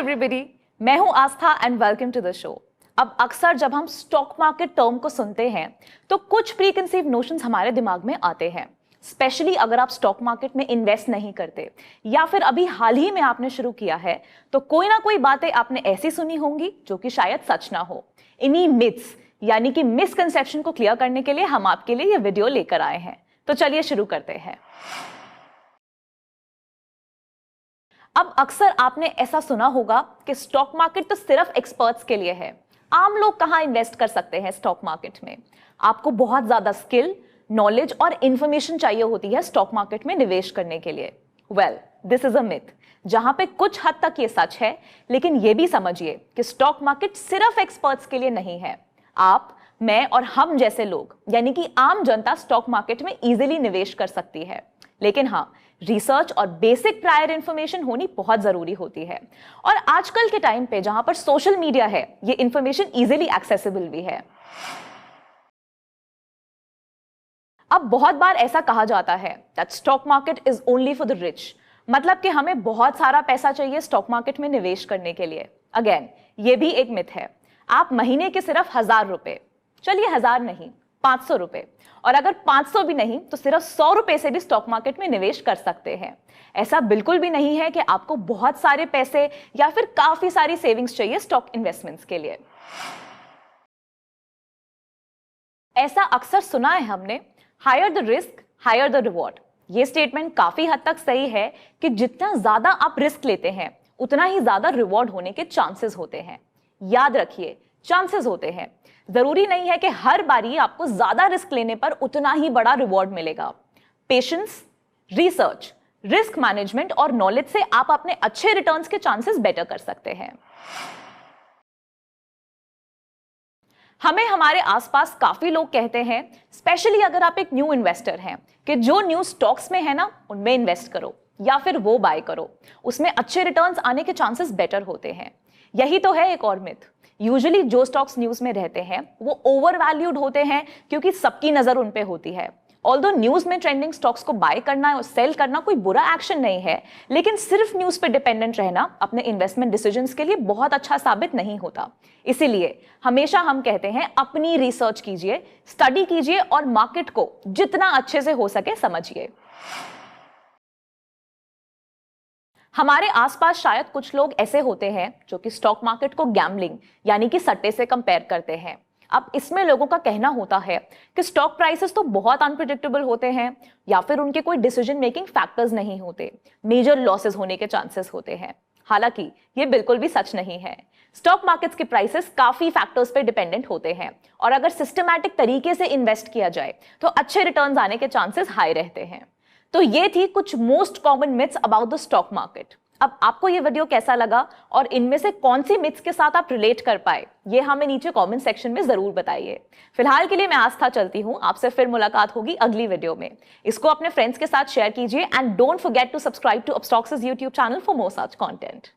Everybody, मैं हूं Aastha and welcome to the show. अब अक्सर जब हम स्टॉक मार्केट टर्म को सुनते हैं तो कुछ प्री कंसीव नोशंस हमारे दिमाग में आते हैं, स्पेशली अगर आप स्टॉक मार्केट में इन्वेस्ट नहीं करते या फिर अभी हाल ही में आपने शुरू किया है तो कोई ना कोई बातें आपने ऐसी सुनी होंगी जो कि शायद सच ना हो। इन्हीं मिथ्स यानी कि मिसकंसेप्शन को क्लियर करने के लिए हम आपके लिए ये वीडियो लेकर आए हैं। तो चलिए शुरू करते हैं। अब अक्सर आपने ऐसा सुना होगा कि स्टॉक मार्केट तो सिर्फ एक्सपर्ट्स के लिए है, आम लोग कहां इन्वेस्ट कर सकते हैं स्टॉक मार्केट में। आपको बहुत ज्यादा स्किल, नॉलेज और इंफॉर्मेशन चाहिए होती है स्टॉक मार्केट में निवेश करने के लिए। Well, this is a myth, जहां पे कुछ हद तक ये सच है, लेकिन ये भी समझिए कि स्टॉक मार्केट सिर्फ एक्सपर्ट्स के लिए नहीं है। आप, मैं और हम जैसे लोग यानी कि आम जनता स्टॉक मार्केट में इजीली निवेश कर सकती है, लेकिन हाँ, रिसर्च और बेसिक प्रायर इंफॉर्मेशन होनी बहुत जरूरी होती है। और आजकल के टाइम पे जहां पर सोशल मीडिया है, ये इंफॉर्मेशन इजीली एक्सेसिबल भी है। अब बहुत बार ऐसा कहा जाता है that stock market is only for the rich, मतलब कि हमें बहुत सारा पैसा चाहिए स्टॉक मार्केट में निवेश करने के लिए। अगेन, ये भी एक मिथ है। आप महीने के सिर्फ 1000 रुपए, चलिए 1000 नहीं, 500 रुपए, और अगर 500 भी नहीं तो सिर्फ 100 रुपए से भी स्टॉक मार्केट में निवेश कर सकते हैं। ऐसा बिल्कुल भी नहीं है कि आपको बहुत सारे पैसे या फिर काफी सारी सेविंग्स चाहिए स्टॉक इन्वेस्टमेंट्स के लिए। ऐसा अक्सर सुना है हमने, higher the risk higher the reward. ये स्टेटमेंट काफी हद तक सही है कि जितना ज्यादा आप रिस्क लेते हैं उतना ही ज्यादा रिवॉर्ड होने के चांसेस होते हैं। याद रखिए, चांसेस होते हैं, जरूरी नहीं है कि हर बारी आपको ज्यादा रिस्क लेने पर उतना ही बड़ा रिवॉर्ड मिलेगा। पेशेंस, रिसर्च, रिस्क मैनेजमेंट और नॉलेज से आप अपने अच्छे रिटर्न्स के चांसेस बेटर कर सकते हैं। हमें हमारे आसपास काफी लोग कहते हैं, स्पेशली अगर आप एक न्यू इन्वेस्टर हैं, कि जो न्यू स्टॉक्स में है ना उनमें इन्वेस्ट करो या फिर वो बाय करो, उसमें अच्छे रिटर्न्स आने के चांसेस बेटर होते हैं। यही तो है एक और मिथ। यूजुअली जो स्टॉक्स न्यूज में रहते हैं वो ओवर वैल्यूड होते हैं क्योंकि सबकी नजर उन पे होती है। ऑल्दो न्यूज में ट्रेंडिंग स्टॉक्स को बाय करना और सेल करना कोई बुरा एक्शन नहीं है, लेकिन सिर्फ न्यूज पे डिपेंडेंट रहना अपने इन्वेस्टमेंट डिसीजंस के लिए बहुत अच्छा साबित नहीं होता। इसीलिए हमेशा हम कहते हैं अपनी रिसर्च कीजिए, स्टडी कीजिए और मार्केट को जितना अच्छे से हो सके समझिए। हमारे आसपास शायद कुछ लोग ऐसे होते हैं जो कि स्टॉक मार्केट को गैम्बलिंग यानी कि सट्टे से कंपेयर करते हैं। अब इसमें लोगों का कहना होता है कि स्टॉक प्राइसेस तो बहुत अनप्रेडिक्टेबल होते हैं या फिर उनके कोई डिसीजन मेकिंग फैक्टर्स नहीं होते, मेजर लॉसेस होने के चांसेस होते हैं। हालांकि ये बिल्कुल भी सच नहीं है। स्टॉक मार्केट्स के प्राइसेस काफी फैक्टर्स पे डिपेंडेंट होते हैं और अगर सिस्टमैटिक तरीके से इन्वेस्ट किया जाए तो अच्छे रिटर्न्स आने के चांसेस हाई रहते हैं। तो ये थी कुछ most common myths about the stock market. अब आपको ये वीडियो कैसा लगा और इनमें से कौन सी मिथ्स के साथ आप रिलेट कर पाए, ये हमें नीचे कमेंट सेक्शन में जरूर बताइए। फिलहाल के लिए मैं आस्था चलती हूँ, आपसे फिर मुलाकात होगी अगली वीडियो में। इसको अपने फ्रेंड्स के साथ शेयर कीजिए and don't forget to subscribe to Upstox YouTube channel for more such content.